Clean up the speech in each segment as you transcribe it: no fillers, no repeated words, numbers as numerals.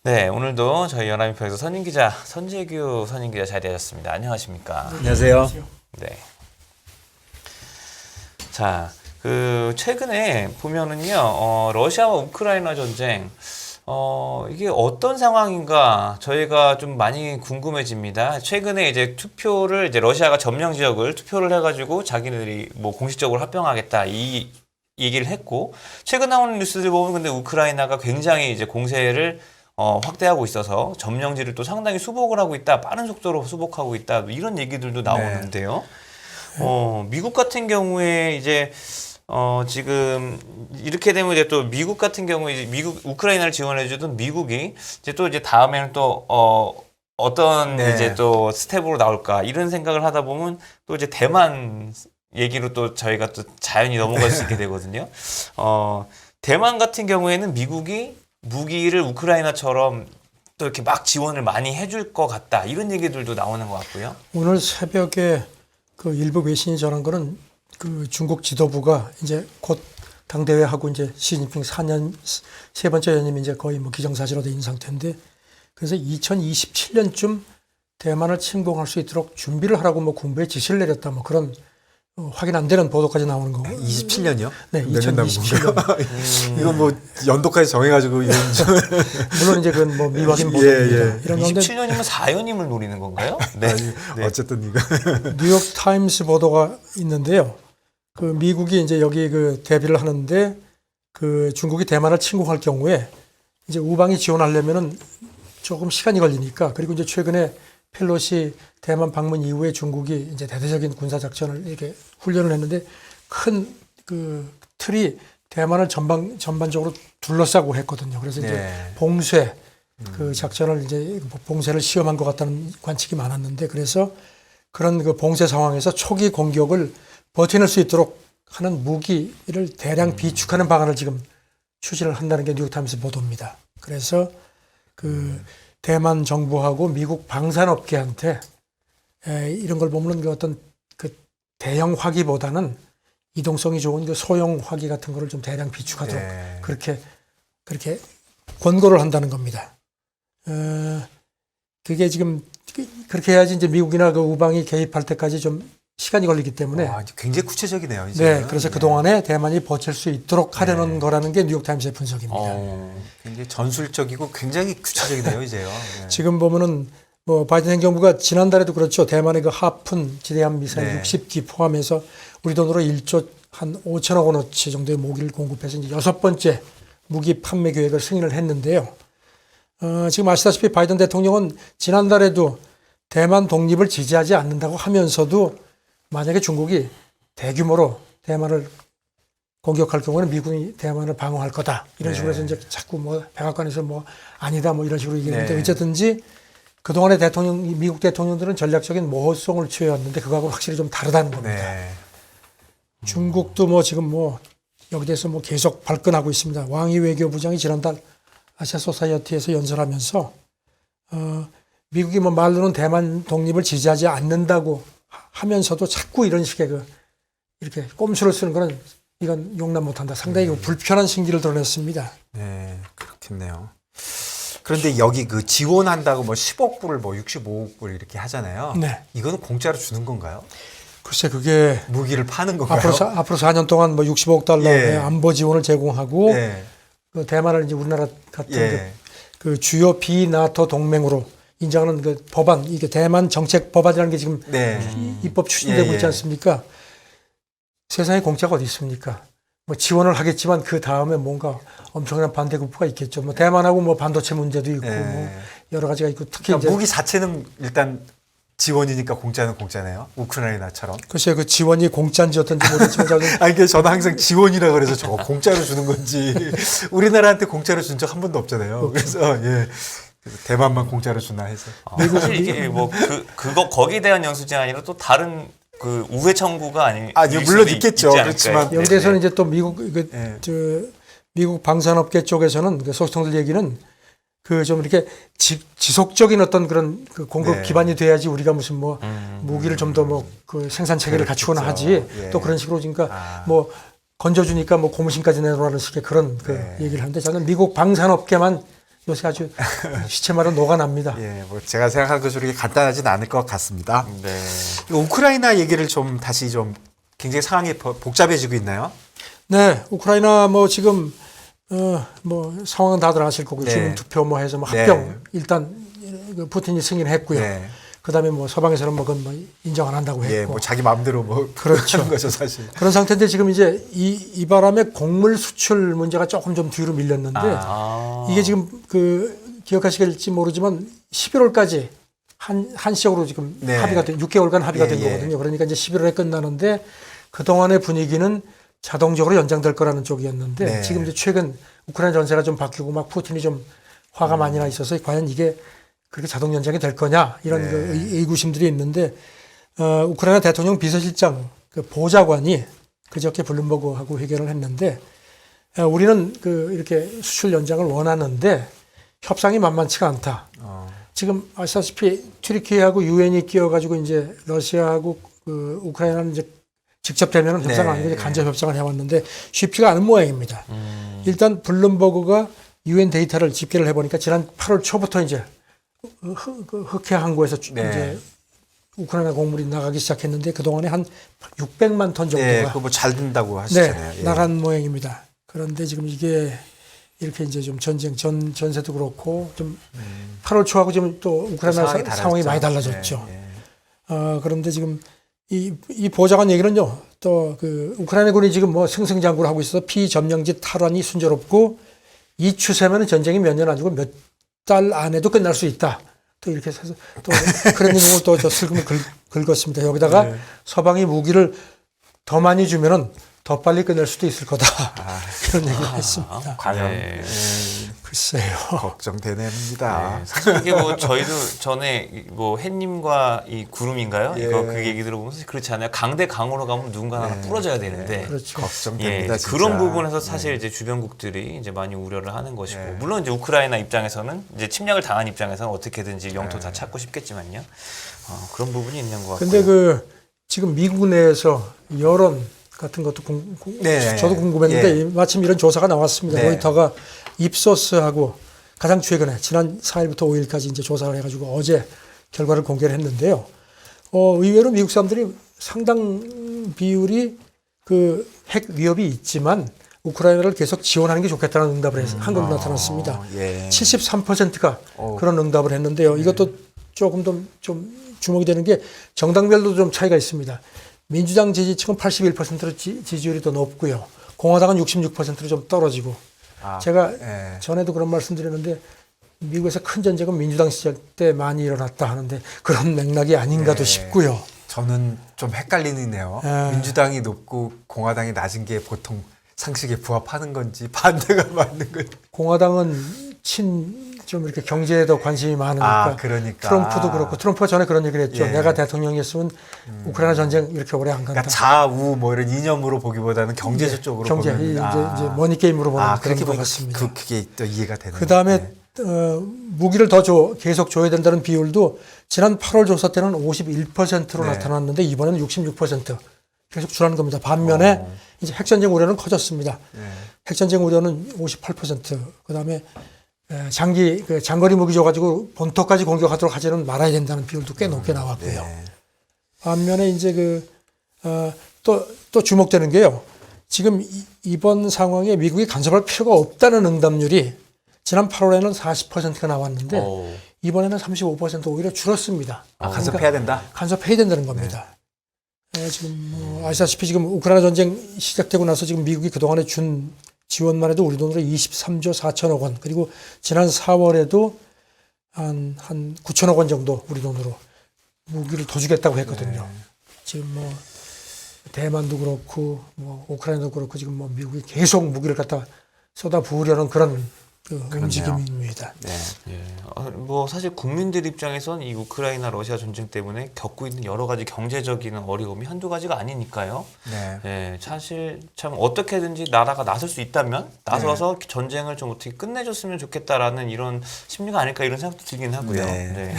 네, 오늘도 저희 연합인표에서 선임기자, 선재규 선임기자 자리하셨습니다. 안녕하십니까? 안녕하세요. 네. 자, 최근에 보면은요, 러시아와 우크라이나 전쟁, 이게 어떤 상황인가 저희가 좀 많이 궁금해집니다. 최근에 이제 투표를, 이제 러시아가 점령 지역을 투표를 해가지고 자기네들이 뭐 공식적으로 합병하겠다, 이 얘기를 했고, 최근 나오는 뉴스들 보면 근데 우크라이나가 굉장히 이제 공세를 확대하고 있어서 점령지를 또 상당히 수복을 하고 있다, 빠른 속도로 수복하고 있다, 이런 얘기들도 나오는데요. 미국 같은 경우에 이제 지금 이렇게 되면 이제 또 미국 같은 경우에 이제 우크라이나를 지원해주던 미국이 이제 또 이제 다음에는 또 어떤 이제 또 스텝으로 나올까 이런 생각을 하다 보면 또 이제 대만 얘기로 또 저희가 또 자연히 넘어갈 수 있게 되거든요. 대만 같은 경우에는 미국이 무기를 우크라이나처럼 또 이렇게 막 지원을 많이 해줄 것 같다, 이런 얘기들도 나오는 것 같고요. 오늘 새벽에 그 일부 외신이 전한 거는 그 중국 지도부가 이제 곧 당대회하고 이제 시진핑 4년 세 번째 연임이 이제 거의 뭐 기정사실화 된 상태인데, 그래서 2027년쯤 대만을 침공할 수 있도록 준비를 하라고 뭐 군부에 지시를 내렸다, 뭐 그런 확인 안 되는 보도까지 나오는 거고. 27년이요? 네, 2027년. 이건 뭐 연도까지 정해가지고 이런 물론 이제 그건 뭐 미확인 보도입니다. 이런 가운데 27년이면 4연임을 노리는 건가요? 네. 네. 어쨌든 이거 뉴욕 타임스 보도가 있는데요. 그 미국이 이제 여기 그 대비를 하는데, 그 중국이 대만을 침공할 경우에 이제 우방이 지원하려면은 조금 시간이 걸리니까, 그리고 이제 최근에 펠로시 대만 방문 이후에 중국이 이제 대대적인 군사 작전을 이렇게 훈련을 했는데, 큰 그 틀이 대만을 전반적으로 둘러싸고 했거든요. 그래서 이제 봉쇄 그 작전을 이제 봉쇄를 시험한 것 같다는 관측이 많았는데, 그래서 그런 그 봉쇄 상황에서 초기 공격을 버텨낼 수 있도록 하는 무기를 대량 비축하는 방안을 지금 추진을 한다는 게 뉴욕타임스 보도입니다. 그래서 그 대만 정부하고 미국 방산업계한테 이런 걸 보면 그 어떤 그 대형 화기보다는 이동성이 좋은 그 소형 화기 같은 거를 좀 대량 비축하도록 그렇게 권고를 한다는 겁니다. 그게 지금 그렇게 해야지 이제 미국이나 그 우방이 개입할 때까지 좀 시간이 걸리기 때문에. 굉장히 구체적이네요. 이제. 네, 그래서 그동안에 대만이 버틸 수 있도록 하려는 거라는 게 뉴욕타임스의 분석입니다. 굉장히 전술적이고 굉장히 구체적이네요, 이제요. 네. 지금 보면은 뭐 바이든 행정부가 지난달에도 그렇죠. 대만의 그 하푼 지대함 미사일 60기 포함해서 우리 돈으로 1조 한 5천억 원어치 정도의 무기를 공급해서 이제 6번째 무기 판매 계획을 승인을 했는데요. 지금 아시다시피 바이든 대통령은 지난달에도 대만 독립을 지지하지 않는다고 하면서도 만약에 중국이 대규모로 대만을 공격할 경우는 미국이 대만을 방어할 거다, 이런 식으로 해서 이제 자꾸 뭐 백악관에서 뭐 아니다 뭐 이런 식으로 얘기했는데, 어쨌든지 그동안의 미국 대통령들은 전략적인 모호성을 취해왔는데 그거하고 확실히 좀 다르다는 겁니다. 중국도 뭐 지금 뭐 여기 대해서 뭐 계속 발끈하고 있습니다. 왕이 외교부장이 지난달 아시아 소사이어티에서 연설하면서 미국이 뭐 말로는 대만 독립을 지지하지 않는다고 하면서도 자꾸 이런 식의 이렇게 꼼수를 쓰는 거는 이건 용납 못한다. 상당히 불편한 심기를 드러냈습니다. 네, 그렇겠네요. 그런데 여기 그 지원한다고 뭐 10억 불을 뭐 65억 불 이렇게 하잖아요. 네. 이거는 공짜로 주는 건가요? 글쎄 그게 무기를 파는 건가요? 앞으로 4년 동안 뭐 65억 달러의 안보 지원을 제공하고 그 대만을 이제 우리나라 같은 그 주요 비나토 동맹으로 인정하는 그 법안, 이게 대만 정책 법안이라는 게 지금 입법 추진되고 있지 않습니까? 세상에 공짜가 어디 있습니까? 뭐 지원을 하겠지만 그 다음에 뭔가 엄청난 반대급부가 있겠죠. 뭐 대만하고 뭐 반도체 문제도 있고 뭐 여러 가지가 있고, 특히 그러니까 이제 무기 자체는 일단 지원이니까 공짜는 공짜네요. 우크라이나처럼. 글쎄요, 그 지원이 공짜인지 어떤지 모르겠지만 저는 아니, 저는 항상 지원이라 그래서 저거 공짜로 주는 건지 우리나라한테 공짜로 준 적 한 번도 없잖아요. 그래서 그래서 대만만 공짜로 주나 해서. 사실 이게 뭐 거기에 대한 영수증이 아니라 또 다른 그 우회 청구가 아니 물론 있겠죠. 그렇지만 여기에서는 이제 또 미국 방산업계 쪽에서는 그 소통들 얘기는 그 좀 이렇게 지속적인 어떤 그런 그 공급 기반이 돼야지 우리가 무슨 뭐 무기를 좀 더 뭐 그 생산 체계를 갖추거나 하지, 또 그런 식으로 그러니까 뭐 건져주니까 뭐 고무신까지 내놓으라는 식의 그런 그 얘기를 하는데, 저는 미국 방산업계만 요새 아주 시체마다 녹아납니다. 예, 뭐 제가 생각한 것으로 이렇게 간단하진 않을 것 같습니다. 네. 이 우크라이나 얘기를 좀 다시 좀 굉장히 상황이 복잡해지고 있나요? 네, 우크라이나 뭐 지금 뭐 상황은 다들 아실 거고 네. 주민 투표 뭐 해서 뭐 네. 합병 일단 그 푸틴이 승인했고요. 네. 그다음에 뭐 서방에서는 뭐 그건 뭐 인정 안 한다고 했고. 예, 뭐 자기 마음대로 뭐 그렇죠. 하는 거죠, 사실. 그런 상태인데 지금 이제 이 바람에 곡물 수출 문제가 조금 좀 뒤로 밀렸는데 이게 지금 그 기억하시겠지 모르지만 11월까지 한시적으로 지금 네. 합의가 된 6개월간 합의가 예, 된 예. 거거든요. 그러니까 이제 11월에 끝나는데 그동안의 분위기는 자동적으로 연장될 거라는 쪽이었는데 네. 지금 이제 최근 우크라이나 전세가 좀 바뀌고 막 푸틴이 좀 화가 많이 나 있어서 과연 이게 그렇게 자동 연장이 될 거냐 이런 네. 그 의구심들이 있는데 우크라이나 대통령 비서실장 그 보좌관이 그저께 블룸버그하고 회견을 했는데 우리는 그 이렇게 수출 연장을 원하는데 협상이 만만치가 않다. 지금 아시다시피 튀르키예하고 유엔이 끼어가지고 이제 러시아하고 그 우크라이나는 이제 직접 대면은 협상을 네. 아니고 이제 간접 협상을 해왔는데 쉽지가 않은 모양입니다. 일단 블룸버그가 유엔 데이터를 집계를 해보니까 지난 8월 초부터 이제 흑해 항구에서 네. 이제 우크라이나 곡물이 나가기 시작했는데 그동안에 한 600만 톤 정도가 네, 그거 뭐 잘 된다고 하시잖아요. 네, 예. 나간 모양입니다. 그런데 지금 이게 이렇게 이제 좀 전세도 그렇고 좀 8월 초하고 지금 또 우크라이나 상황이 많이 달라졌죠. 예, 예. 그런데 지금 이 보좌관 얘기는요, 또 그 우크라이나 군이 지금 뭐 승승장구를 하고 있어서 피점령지 탈환이 순조롭고 이 추세면 전쟁이 몇 년 아니고 몇 달 안에도 끝날 수 있다. 또 이렇게 해서 또 그런 내용을 또 저 슬금을 긁었습니다. 여기다가 네. 서방이 무기를 더 많이 주면은 더 빨리 끝낼 수도 있을 거다. 그런 얘기를 했습니다. 과연 네. 글쎄요. 걱정되냅니다. 네, 사실 이게 뭐 저희도 전에 뭐 햇님과 이 구름인가요? 예. 이거 그 얘기 들어보면 사실 그렇지 않아요. 강대 강으로 가면 누군가 하나 네. 부러져야 되는데. 그렇죠. 걱정됩니다. 예, 진짜. 그런 부분에서 사실 이제 주변국들이 이제 많이 우려를 하는 것이고 네. 물론 이제 우크라이나 입장에서는 이제 침략을 당한 입장에서는 어떻게든지 영토 다 찾고 싶겠지만요. 그런 부분이 있는 것 같고요. 근데 그 지금 미국 내에서 여론 같은 것도 네. 저도 궁금했는데 예. 마침 이런 조사가 나왔습니다. 네. 로이터가 입소스하고 가장 최근에 지난 4일부터 5일까지 이제 조사를 해가지고 어제 결과를 공개를 했는데요. 의외로 미국 사람들이 상당 비율이 그 핵 위협이 있지만 우크라이나를 계속 지원하는 게 좋겠다는 응답을 한 걸로 나타났습니다. 예. 73%가 그런 응답을 했는데요. 이것도 조금 더 좀 주목이 되는 게 정당별로도 좀 차이가 있습니다. 민주당 지지층은 81%로 지지율이 더 높고요. 공화당은 66%로 좀 떨어지고. 제가 예. 전에도 그런 말씀 드렸는데 미국에서 큰 전쟁은 민주당 시절 때 많이 일어났다 하는데 그런 맥락이 아닌가도 네. 싶고요. 저는 좀 헷갈리네요. 민주당이 높고 공화당이 낮은 게 보통 상식에 부합하는 건지 반대가 맞는 건지. 공화당은 좀 이렇게 경제에 더 관심이 많으니까. 그러니까. 트럼프도 그렇고 트럼프가 전에 그런 얘기를 했죠. 예. 내가 대통령이었으면 우크라이나 전쟁 이렇게 오래 안 간다. 그러니까 좌우 뭐 이런 이념으로 보기보다는 경제적 쪽으로 경제 보면 이제 머니 게임으로 보는 그런 그렇게 것 보니까 같습니다. 그게 또 이해가 되네요. 그다음에 무기를 더 계속 줘야 된다는 비율도 지난 8월 조사 때는 51%로 네. 나타났는데 이번에는 66% 계속 주라는 겁니다. 반면에 이제 핵전쟁 우려는 커졌습니다. 핵전쟁 우려는 58%. 그다음에 장거리 무기 줘가지고 본토까지 공격하도록 하지는 말아야 된다는 비율도 꽤 높게 나왔고요. 네. 반면에 이제 또 주목되는 게요. 지금 이번 상황에 미국이 간섭할 필요가 없다는 응답률이 지난 8월에는 40%가 나왔는데 이번에는 35% 오히려 줄었습니다. 간섭해야 된다. 간섭해야 된다는 겁니다. 지금 아시다시피 지금 우크라이나 전쟁 시작되고 나서 지금 미국이 그동안에 준 지원만 해도 우리 돈으로 23조 4천억 원 그리고 지난 4월에도 한 9천억 원 정도 우리 돈으로 무기를 더 주겠다고 했거든요. 지금 뭐 대만도 그렇고 뭐 우크라이나도 그렇고 지금 뭐 미국이 계속 무기를 갖다 쏟아부으려는 그런 움직임입니다. 네. 예. 뭐 사실 국민들 입장에선 이 우크라이나 러시아 전쟁 때문에 겪고 있는 여러 가지 경제적인 어려움이 한두 가지가 아니니까요. 네. 예, 사실 참 어떻게든지 나라가 나설 수 있다면 나서서 전쟁을 좀 어떻게 끝내줬으면 좋겠다라는 이런 심리가 아닐까 이런 생각도 들긴 하고요. 네. 네.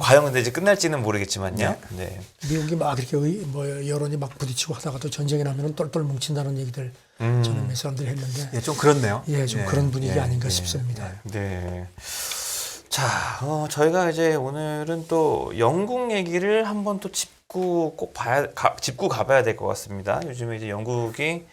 과연 근데 이제 끝날지는 모르겠지만요. 네. 미국이 막 이렇게 뭐 여론이 막 부딪히고 하다가도 전쟁이 나면은 똘똘 뭉친다는 얘기들 저는 몇 사람들이 했는데 예, 좀 그렇네요. 예, 좀 예, 그런 분위기 예, 아닌가 예, 싶습니다. 네. 자, 저희가 이제 오늘은 또 영국 얘기를 한번 또 짚고 짚고 가봐야 될 것 같습니다. 요즘에 이제 영국이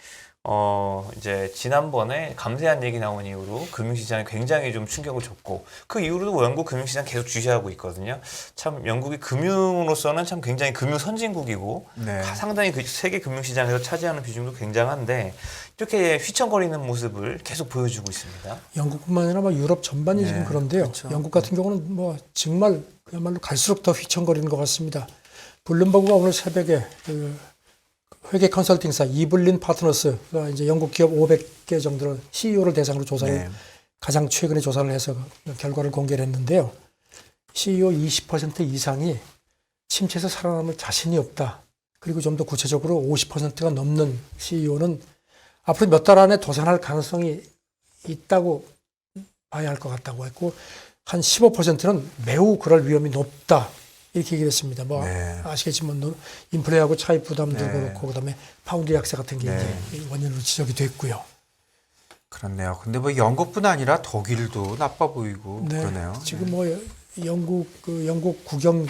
이제 지난번에 감세한 얘기 나온 이후로 금융시장에 굉장히 좀 충격을 줬고 그 이후로도 영국 금융시장 계속 주시하고 있거든요. 참 영국이 금융으로서는 참 굉장히 금융 선진국이고 네. 상당히 그 세계 금융시장에서 차지하는 비중도 굉장한데 이렇게 휘청거리는 모습을 계속 보여주고 있습니다. 영국뿐만 아니라 뭐 유럽 전반이 네, 지금 그런데요. 그렇죠. 영국 같은 경우는 뭐 정말 그야말로 갈수록 더 휘청거리는 것 같습니다. 블룸버그가 오늘 새벽에 그 회계 컨설팅사 이블린 파트너스가 이제 영국 기업 500개 정도를 CEO를 대상으로 조사를 네. 가장 최근에 조사를 해서 그 결과를 공개를 했는데요. CEO 20% 이상이 침체에서 살아남을 자신이 없다. 그리고 좀 더 구체적으로 50%가 넘는 CEO는 앞으로 몇 달 안에 도산할 가능성이 있다고 봐야 할 것 같다고 했고 한 15%는 매우 그럴 위험이 높다. 이렇게 얘기를 했습니다. 뭐 네. 아시겠지만 인플레하고 차입 부담도 네. 그렇고 그다음에 파운드 약세 같은 게 네. 이제 원인으로 지적이 됐고요. 그렇네요. 근데 뭐 영국뿐 아니라 독일도 나빠 보이고 네. 그러네요. 지금 뭐 영국 국영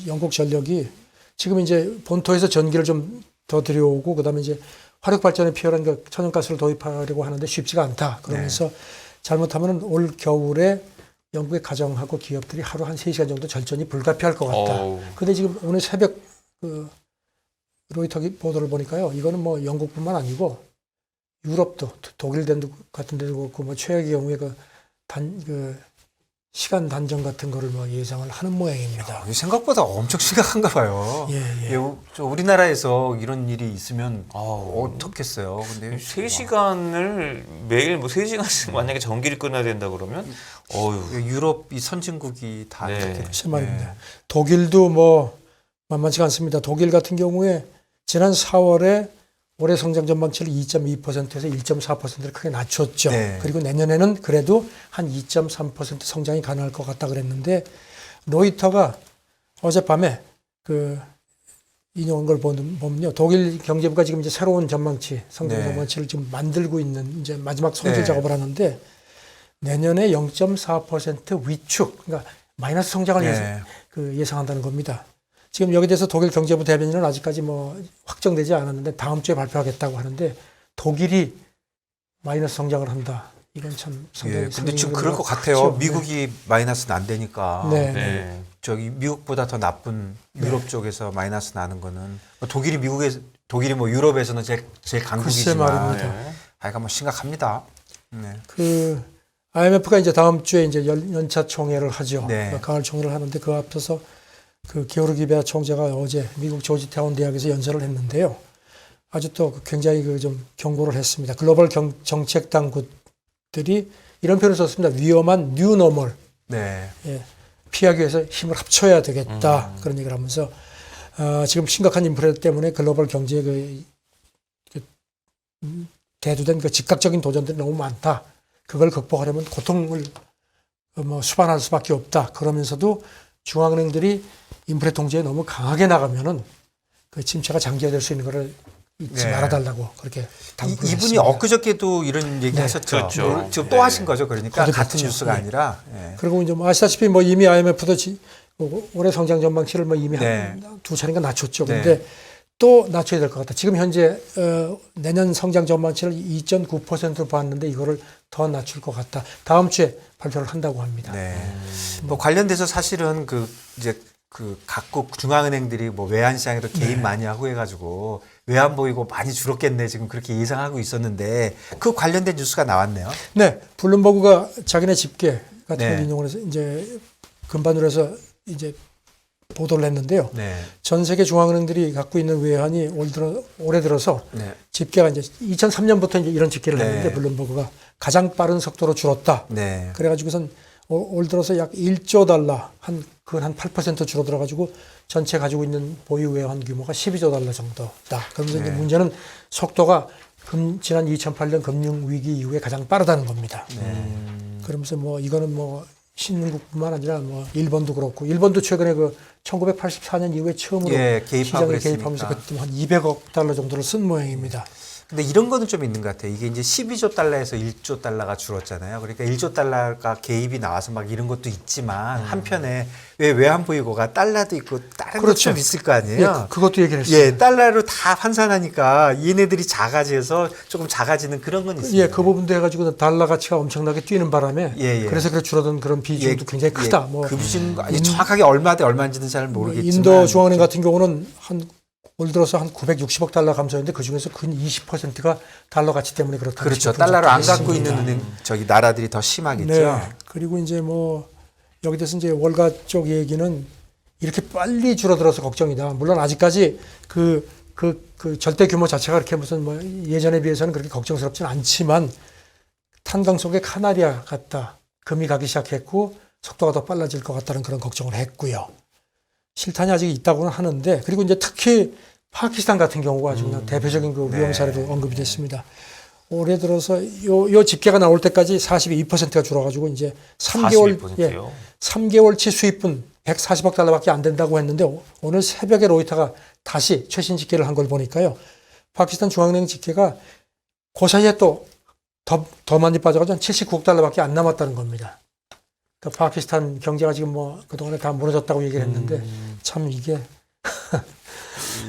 영국 전력이 지금 이제 본토에서 전기를 좀 더 들여오고 그다음에 이제 화력 발전에 필요한 그 천연가스를 도입하려고 하는데 쉽지가 않다. 그러면서 잘못하면 올 겨울에 영국의 가정하고 기업들이 하루 한 3시간 정도 절전이 불가피할 것 같다. 근데 지금 오늘 새벽 그 로이터 보도를 보니까요. 이거는 뭐 영국뿐만 아니고 유럽도 독일 같은 데도 그렇고 뭐 최악의 경우에 그 시간 단정 같은 거를 뭐 예상을 하는 모양입니다. 생각보다 엄청 심각한가 봐요. 예. 예, 저 우리나라에서 이런 일이 있으면 아우. 어떻겠어요. 근데 3시간을 매일 뭐 3시간씩 만약에 전기를 끊어야 된다 그러면 어휴. 유럽 이 선진국이 다 네. 이렇게 글쎄 말입니다. 독일도 뭐 만만치가 않습니다. 독일 같은 경우에 지난 4월에 올해 성장 전망치를 2.2%에서 1.4%를 크게 낮췄죠. 네. 그리고 내년에는 그래도 한 2.3% 성장이 가능할 것 같다 그랬는데 로이터가 어젯밤에 그 인용한 걸 보면요. 독일 경제부가 지금 이제 새로운 전망치, 성장 네. 전망치를 지금 만들고 있는 이제 마지막 손질 네. 작업을 하는데 내년에 0.4% 위축, 그러니까 마이너스 성장을 네. 예상한다는 겁니다. 지금 여기 대해서 독일 경제부 대변인은 아직까지 뭐 확정되지 않았는데 다음 주에 발표하겠다고 하는데 독일이 마이너스 성장을 한다. 이건 참 상당히. 예, 근데 지금 상징적인 그럴 것 것 같아요. 같죠. 미국이 마이너스는 안 되니까. 네. 네. 저기 미국보다 더 나쁜 유럽 쪽에서 마이너스 나는 거는 독일이 뭐 유럽에서는 제일 글쎄 강국이지만 말입니다. 아이가 뭐 심각합니다. 네. 그 IMF가 이제 다음 주에 이제 연차 총회를 하죠. 네. 그 가을 총회를 하는데 그 앞서서 그 게오르기 베아 총재가 어제 미국 조지타운 대학에서 연설을 했는데요. 아주 또 굉장히 그 좀 경고를 했습니다. 글로벌 정책 당국들이 이런 표현을 썼습니다. 위험한 뉴 노멀. 네. 예, 피하기 위해서 힘을 합쳐야 되겠다. 그런 얘기를 하면서 지금 심각한 인플레 때문에 글로벌 경제에 대두된 그 즉각적인 도전들이 너무 많다. 그걸 극복하려면 고통을 뭐 수반할 수밖에 없다. 그러면서도 중앙은행들이 인플레 통제에 너무 강하게 나가면은 그 침체가 장기화될 수 있는 거를 잊지 네. 말아달라고 그렇게 당부를 이분이 했습니다. 엊그저께도 이런 얘기 네. 하셨죠. 그렇죠. 지금 또 네. 하신 거죠. 그러니까 거듭 같은 했죠. 뉴스가 네. 아니라. 예. 그리고 이제 뭐 아시다시피 뭐 이미 IMF도 올해 성장 전망치를 뭐 이미 네. 한 두 차례인가 낮췄죠. 네. 근데 또 낮춰야 될 것 같다. 지금 현재 내년 성장 전망치를 2.9%로 봤는데 이거를 더 낮출 것 같다. 다음 주에 발표를 한다고 합니다. 네. 뭐 관련돼서 사실은 이제 각국 중앙은행들이 뭐 외환 시장에도 개입 많이 하고 해가지고 외환 보이고 많이 줄었겠네 지금 그렇게 예상하고 있었는데 그 관련된 뉴스가 나왔네요. 네, 블룸버그가 자기네 집계 같은 네. 걸 인용을 해서 이제 근반으로 해서 이제 보도를 했는데요. 네. 전 세계 중앙은행들이 갖고 있는 외환이 올해 들어서 네. 집계가 이제 2003년부터 이제 이런 집계를 네. 했는데 블룸버그가 가장 빠른 속도로 줄었다. 네. 그래가지고선 올 들어서 약 1조 달러 그건 한 8% 줄어들어가지고 전체 가지고 있는 보유 외환 규모가 12조 달러 정도다. 그러면서 이제 문제는 속도가 지난 2008년 금융 위기 이후에 가장 빠르다는 겁니다. 그러면서 뭐 이거는 뭐 신흥국뿐만 아니라 뭐 일본도 그렇고 일본도 최근에 그 1984년 이후에 처음으로 개입하고 시장에 그랬으니까. 개입하면서 그때 한 200억 달러 정도를 쓴 모양입니다. 근데 이런 거는 좀 있는 것 같아요. 이게 이제 12조 달러에서 1조 달러가 줄었잖아요. 그러니까 1조 달러가 개입이 나와서 막 이런 것도 있지만 한편에 왜 외환보유고가 달러도 있고 다른 것도 좀 있을 거 아니에요. 그것도 얘기를 했어요. 예, 달러로 다 환산하니까 얘네들이 작아져서 조금 작아지는 그런 건 있습니다. 예, 그 부분도 해가지고 달러 가치가 엄청나게 뛰는 바람에 예. 그래서 그 줄어든 그런 비중도 굉장히 크다. 뭐 그 비중 정확하게 얼마 대 얼마인지는 잘 모르겠지만 인도 중앙은행 같은 경우는 올 들어서 한 960억 달러 감소했는데 그 중에서 근 20%가 달러 가치 때문에 그렇다. 그렇죠. 달러를 안 갖고 있는 은행 저기 나라들이 더 심하겠죠. 네. 그리고 이제 뭐 여기 대해서 이제 월가 쪽 얘기는 이렇게 빨리 줄어들어서 걱정이다. 물론 아직까지 그 절대 규모 자체가 그렇게 무슨 뭐 예전에 비해서는 그렇게 걱정스럽진 않지만 탄광 속에 카나리아 같다. 금이 가기 시작했고 속도가 더 빨라질 것 같다는 그런 걱정을 했고요. 실탄이 아직 있다고는 하는데 그리고 이제 특히 파키스탄 같은 경우가 아주 그냥 대표적인 그 위험 사례로 언급이 됐습니다. 올해 들어서 요 집계가 나올 때까지 42%가 줄어가지고 이제 3개월 42%요? 3개월치 수입분 140억 달러밖에 안 된다고 했는데 오늘 새벽에 로이터가 다시 최신 집계를 한 걸 보니까요. 파키스탄 중앙은행 집계가 그 사이에 또 더 많이 빠져가지고 한 79억 달러밖에 안 남았다는 겁니다. 그러니까 파키스탄 경제가 지금 뭐 그동안에 다 무너졌다고 얘기를 했는데 참 이게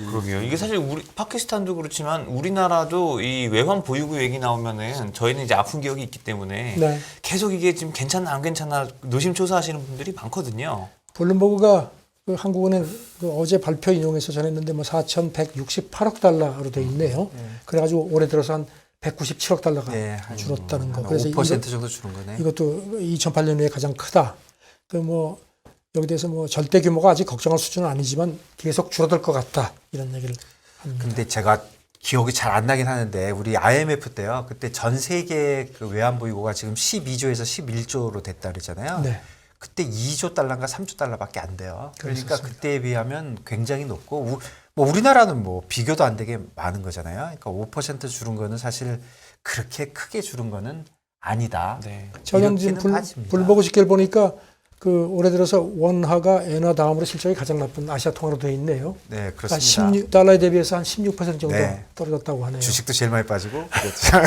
그러게요. 이게 사실 우리 파키스탄도 그렇지만 우리나라도 이 외환 보유고 얘기 나오면은 저희는 이제 아픈 기억이 있기 때문에 네. 계속 이게 지금 괜찮나 안 괜찮나 노심초사하시는 분들이 많거든요. 블룸버그가 그 한국은행 그 어제 발표 인용해서 전했는데 뭐 4,168억 달러로 돼 있네요. 그래가지고 올해 들어서 한 197억 달러가 줄었다는 거. 그래서 5% 정도 줄은 거네. 이것도 2008년 후에 가장 크다. 그 뭐 여기 대해서 뭐 절대 규모가 아직 걱정할 수준은 아니지만 계속 줄어들 것 같다 이런 얘기를 합니다. 근데 제가 기억이 잘 안 나긴 하는데 우리 IMF 때요. 그때 전 세계 그 외환 보유고가 지금 12조에서 11조로 됐다 그랬잖아요. 네. 그때 2조 달러인가 3조 달러밖에 안 돼요. 그러니까 그랬었습니다. 그때에 비하면 굉장히 높고 뭐 우리나라는 뭐 비교도 안 되게 많은 거잖아요. 그러니까 5% 줄은 거는 사실 그렇게 크게 줄은 거는 아니다. 네. 저는 지금 블룸버그 집계를 보니까 그 올해 들어서 원화가 엔화 다음으로 실적이 가장 나쁜 아시아 통화로 되어 있네요. 네, 그러니까 그렇습니다. 달러에 대비해서 한 16% 정도 네. 떨어졌다고 하네요. 주식도 제일 많이 빠지고. 그렇죠.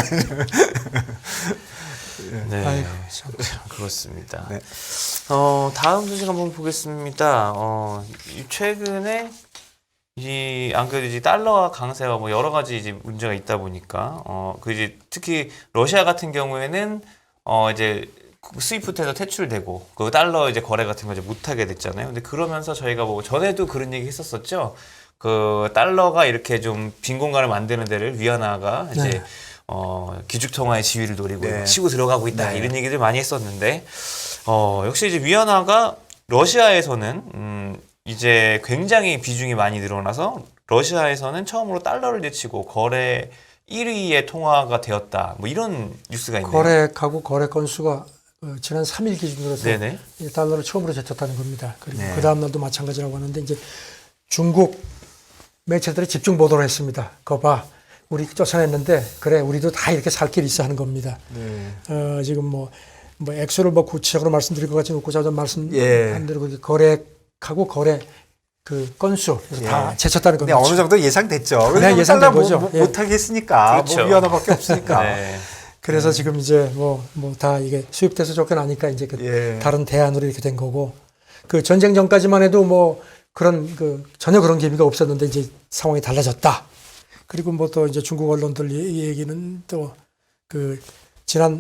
네. 아이고, 참. 그렇습니다. 네. 다음 소식 한번 보겠습니다. 최근에 안 그래도 이제 달러와 강세와 뭐 여러 가지 이제 문제가 있다 보니까 그 이제 특히 러시아 같은 경우에는 이제 스위프트에서 퇴출되고 그 달러 이제 거래 같은 거 이제 못 하게 됐잖아요. 근데 그러면서 저희가 뭐 전에도 그런 얘기 했었었죠. 그 달러가 이렇게 좀 빈 공간을 만드는 데를 위안화가 이제 네. 기축통화의 지위를 노리고 네. 치고 들어가고 있다 네. 이런 얘기들 많이 했었는데 역시 이제 위안화가 러시아에서는 이제 굉장히 비중이 많이 늘어나서 러시아에서는 처음으로 달러를 제치고 거래 1위의 통화가 되었다. 뭐 이런 뉴스가 있네요. 거래하고 거래 건수가 지난 3일 기준으로 해서 네네. 달러를 처음으로 제쳤다는 겁니다. 그리고 네. 그 다음 날도 마찬가지라고 하는데 이제 중국 매체들이 집중 보도를 했습니다. 거 봐. 우리 쫓아냈는데 그래 우리도 다 이렇게 살 길이 있어 하는 겁니다. 네. 지금 뭐 액수를 뭐 구체적으로 말씀드릴 것 같지는 않고 자주 말씀한 예. 대로 그 거래하고 거래 그 건수 그래서 다 제쳤다는 근데 겁니다. 어느 정도 예상됐죠. 네, 왜냐면 예상된 달러 거죠. 예. 못하게 했으니까. 그렇죠. 뭐 위안화밖에 없으니까. 네. 그래서 지금 이제 뭐 다 이게 수입돼서 쫓겨나니까 이제 그 예. 다른 대안으로 이렇게 된 거고 그 전쟁 전까지만 해도 뭐 그런 전혀 그런 계기가 없었는데 이제 상황이 달라졌다. 그리고 뭐 또 이제 중국 언론들 얘기는 또 그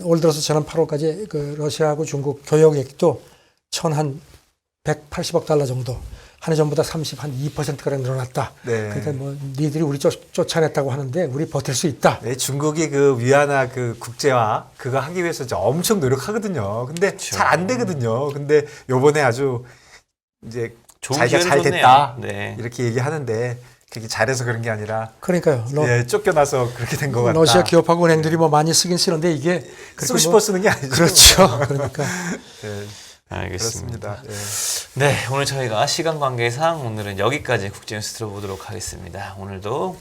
올 들어서 지난 8월까지 그 러시아하고 중국 교역액도 1,180억 달러 정도 한 해 전보다 2%가량 늘어났다. 네. 그러니까 뭐 니들이 우리 쫓아냈다고 하는데 우리 버틸 수 있다. 네, 중국이 그 위안화 그 국제화 그거 하기 위해서 이제 엄청 노력하거든요. 근데 잘 안 되거든요. 근데 요번에 아주 이제 좋은 자기가 기회를 잘 줬네요. 됐다 네. 이렇게 얘기하는데 그게 잘해서 그런 게 아니라 그러니까요. 예, 쫓겨나서 그렇게 된 것 같다. 러시아 기업하고 은행들이 뭐 많이 쓰긴 쓰는데 이게 그렇게 쓰고 싶어 쓰는 게 아니죠. 그렇죠. 그러니까 네, 알겠습니다. 그렇습니다. 예. 네, 오늘 저희가 시간 관계상 오늘은 여기까지 국제뉴스 들어보도록 하겠습니다. 오늘도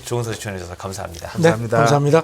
좋은 소식 전해주셔서 감사합니다. 감사합니다. 네, 감사합니다.